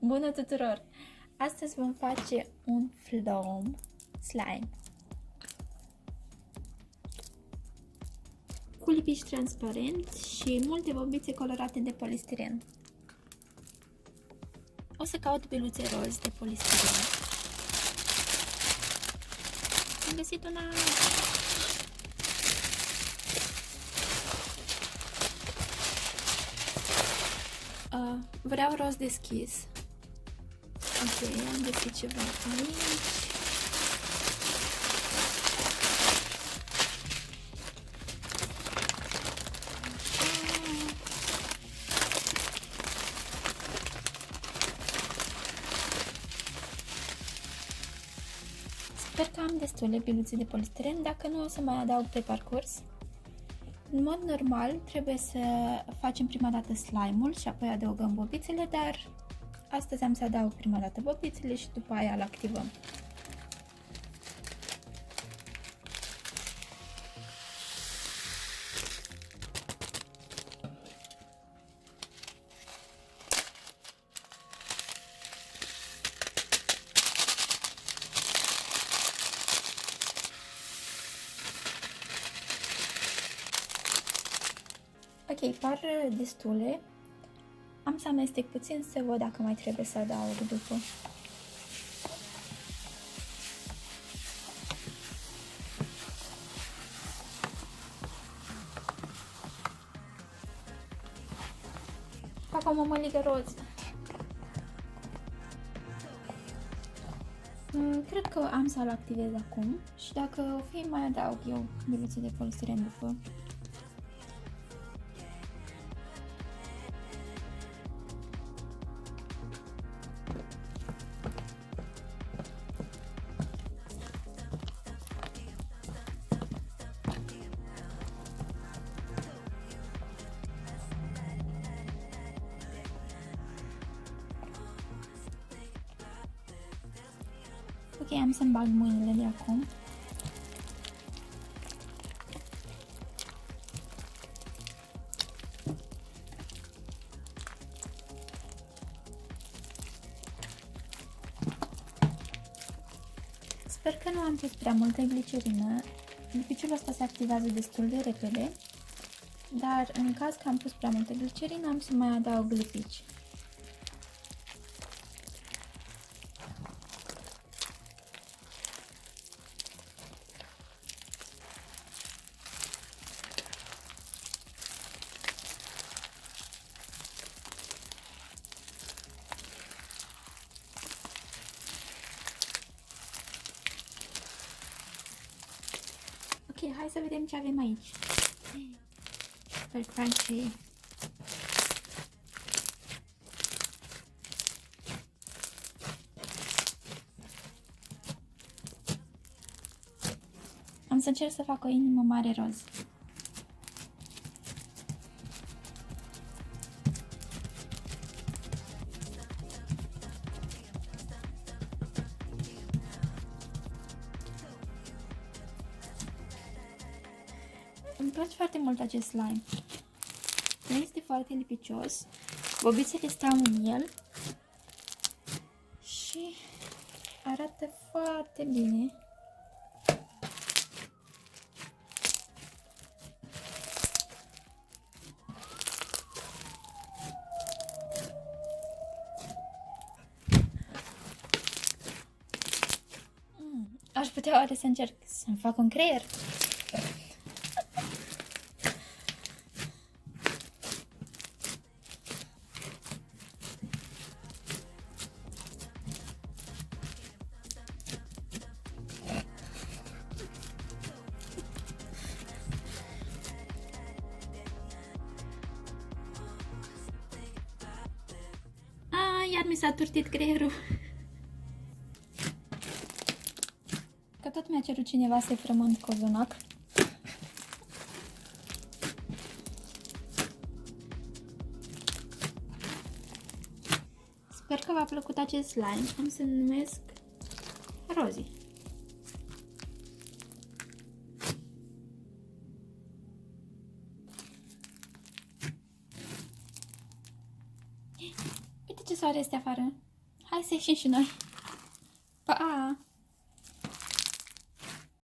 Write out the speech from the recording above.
Bună tuturor! Astăzi vom face un flom slime cu lipici transparent și multe bombițe colorate de polistiren. O să caut biluțe roz de polistiren. Am găsit una. Vreau roz deschis. Ok, am găsit ceva aici. Sper că am destule biluțe de polistiren, dacă nu o să mai adaug pe parcurs. În mod normal trebuie să facem prima dată slime-ul și apoi adăugăm bobițele, dar astăzi am să adaug prima dată bobițele și după aia îl activăm. Ok, par destule. Am să amestec puțin să văd dacă mai trebuie să adaug după. Fac o mămăligă roz. Cred că am să-l activez acum și dacă o fi mai adaug eu biluțe de polistiren după. Ok, am să-mi bag mâinile de acum. Sper că nu am pus prea multă glicerină. Lipiciul ăsta se activează destul de repede, dar în caz că am pus prea multă glicerină, am să mai adaug lipici. Ok, hai să vedem ce avem aici. Super crunchy. Am să încerc să fac o inimă mare roz. Îmi place foarte mult acest slime. Este foarte lipicios. Bobițele stau în el și arată foarte bine. Aș putea oare să încerc să-mi fac un creier? Iar mi s-a turtit creierul. Că tot mi-a cerut cineva să-i frământ cozonac. Sper că v-a plăcut acest slime. Am să-l numesc Rozi. Uite ce soare este afară. Hai să ieșim și noi!